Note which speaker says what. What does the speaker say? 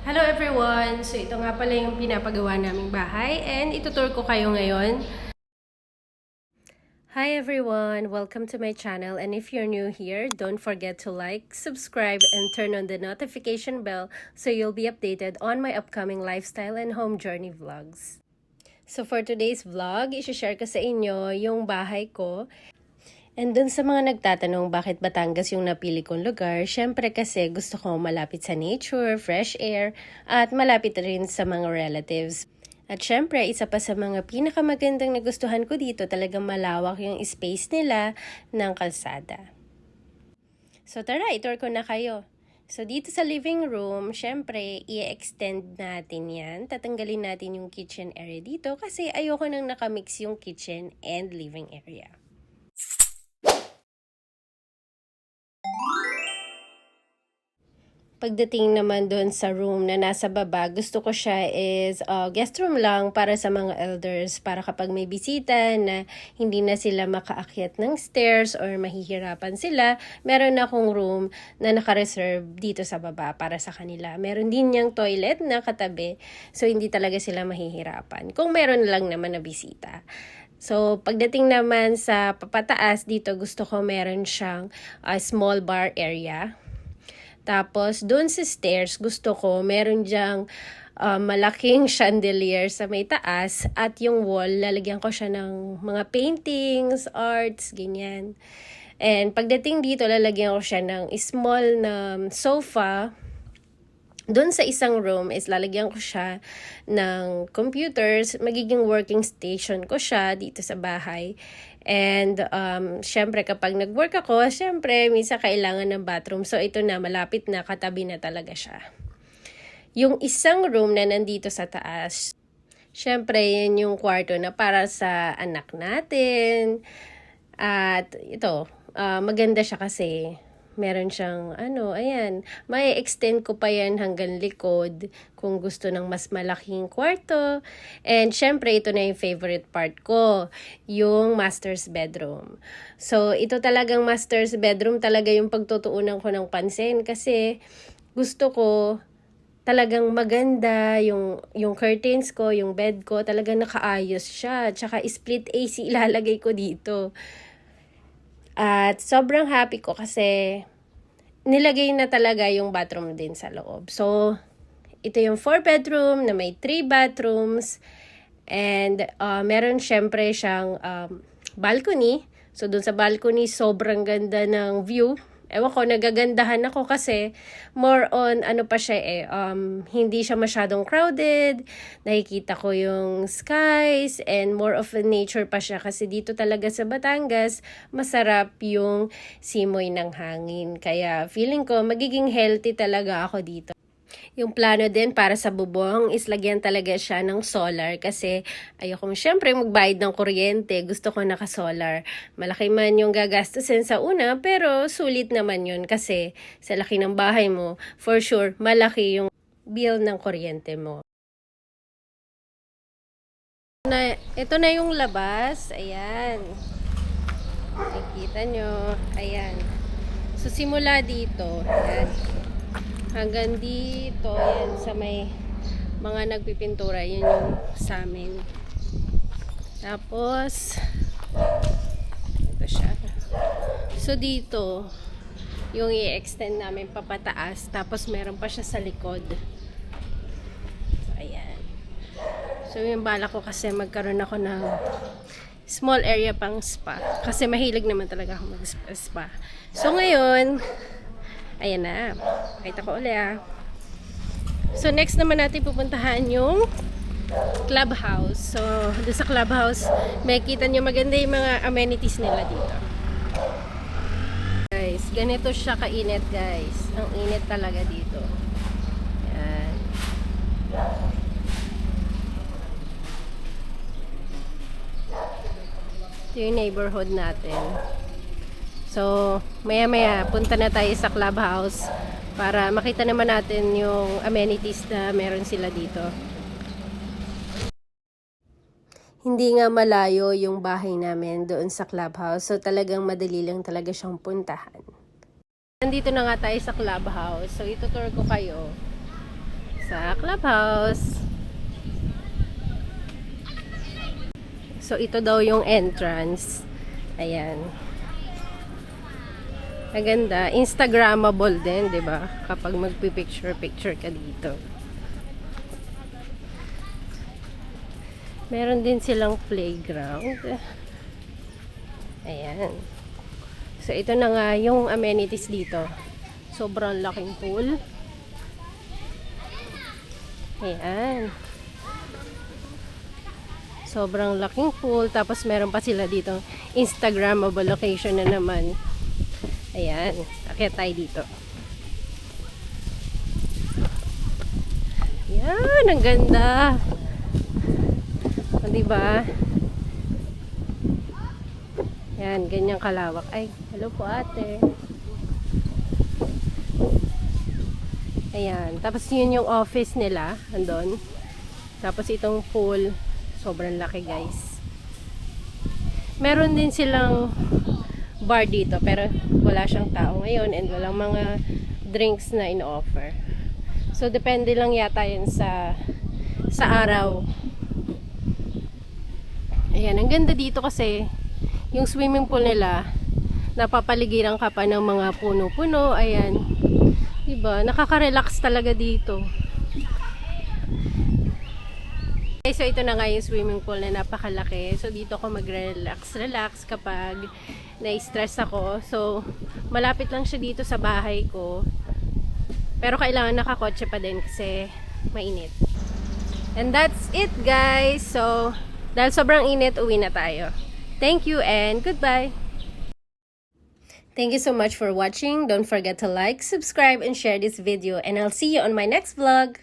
Speaker 1: Hello everyone! So ito nga pala yung pinapagawa naming bahay and itutur ko kayo ngayon. Hi everyone! Welcome to my channel, and if you're new here, don't forget to like, subscribe, and turn on the notification bell so you'll be updated on my upcoming lifestyle and home journey vlogs. So for today's vlog, i-share ko sa inyo yung bahay ko. And dun sa mga nagtatanong bakit Batangas yung napili kong lugar, syempre kasi gusto ko malapit sa nature, fresh air, at malapit rin sa mga relatives. At syempre, isa pa sa mga pinakamagandang nagustuhan ko dito, talagang malawak yung space nila ng kalsada. So tara, itour ko na kayo. So dito sa living room, syempre, i-extend natin yan. Tatanggalin natin yung kitchen area dito kasi ayoko nang nakamix yung kitchen and living area. Pagdating naman doon sa room na nasa baba, gusto ko siya is guest room lang para sa mga elders, para kapag may bisita na hindi na sila makaakyat ng stairs or mahihirapan sila, meron akong room na naka-reserve dito sa baba para sa kanila. Meron din niyang toilet na katabi, so hindi talaga sila mahihirapan kung meron lang naman na bisita. So, pagdating naman sa papataas dito, gusto ko meron siyang small bar area. Tapos, doon sa stairs, gusto ko meron diyang malaking chandelier sa may taas at yung wall, lalagyan ko siya ng mga paintings, arts, ganyan. And pagdating dito, lalagyan ko siya ng small na sofa. Doon sa isang room is lalagyan ko siya ng computers, magiging working station ko siya dito sa bahay. And syempre kapag nag-work ako, syempre minsan kailangan ng bathroom. So ito na, malapit na, katabi na talaga siya. Yung isang room na nandito sa taas, syempre yan yung kwarto na para sa anak natin. At ito, maganda siya kasi meron siyang, ayan, may extend ko pa yan hanggang likod kung gusto ng mas malaking kwarto. And syempre, ito na yung favorite part ko, yung master's bedroom. So, ito talagang master's bedroom, talaga yung pagtutuunan ko ng pansin kasi gusto ko talagang maganda yung curtains ko, yung bed ko, talagang nakaayos siya. Tsaka split AC ilalagay ko dito. At sobrang happy ko kasi nilagay na talaga yung bathroom din sa loob. So, ito yung 4-bedroom na may 3 bathrooms. And meron syempre siyang balcony. So, dun sa balcony, sobrang ganda ng view. Ewan ko, nagagandahan ako kasi more on pa siya hindi siya masyadong crowded, nakikita ko yung skies and more of a nature pa siya kasi dito talaga sa Batangas, masarap yung simoy ng hangin. Kaya feeling ko magiging healthy talaga ako dito. Yung plano din para sa bubong is lagyan talaga siya ng solar kasi ayoko syempre magbayad ng kuryente. Gusto ko naka-solar. Malaki man yung gagastusin sa una pero sulit naman yun kasi sa laki ng bahay mo, for sure, malaki yung bill ng kuryente mo. Ito na yung labas. Ayan. Nakikita nyo. Ayan. So, simula dito. Ayan. Hanggang dito, yan, sa may mga nagpipintura, yun yung sa amin. Tapos, ito siya. So, dito, yung i-extend namin papataas, tapos meron pa siya sa likod. So, ayan. So, yung bala ko kasi magkaroon ako ng small area pang spa. Kasi mahilig naman talaga ako mag-spa. So, ngayon, ayan na. Kita ko ulit. So, next naman natin pupuntahan yung clubhouse. So, doon sa clubhouse, makikita nyo maganda yung mga amenities nila dito. Guys, ganito siya kainit, guys. Ang init talaga dito. Ayan. Ito yung neighborhood natin. So, maya-maya, punta na tayo sa clubhouse para makita naman natin yung amenities na meron sila dito. Hindi nga malayo yung bahay namin doon sa clubhouse. So, talagang madali lang talaga siyang puntahan. Nandito na nga tayo sa clubhouse. So, itutur ko kayo. sa clubhouse. So, ito daw yung entrance. Ayan. Maganda. Instagrammable din, di ba? Kapag magpipicture-picture ka dito. Meron din silang playground. Ayan. So, ito na nga yung amenities dito. Sobrang laking pool. Ayan. Sobrang laking pool. Tapos, meron pa sila dito Instagrammable location na naman. Ayan. Akyat tayo dito. Ayan. Ang ganda. O, diba? Ayan. Ganyang kalawak. Ay, hello po ate. Ayan. Tapos yun yung office nila. Andun. Tapos itong pool. Sobrang laki guys. Meron din silang bar dito. Pero wala siyang tao ngayon. And walang mga drinks na in-offer. So depende lang yata yun sa araw. Ayan. Ang ganda dito kasi yung swimming pool nila napapaligiran ka pa ng mga puno-puno. Ayan. Diba? Nakaka-relax talaga dito. Okay, so ito na nga yung swimming pool na napakalaki. So dito ako mag-relax kapag na-stress ako. So malapit lang siya dito sa bahay ko. Pero kailangan nakakotse pa din kasi mainit. And that's it guys. So dahil sobrang init, uwi na tayo. Thank you and goodbye. Thank you so much for watching. Don't forget to like, subscribe, and share this video. And I'll see you on my next vlog.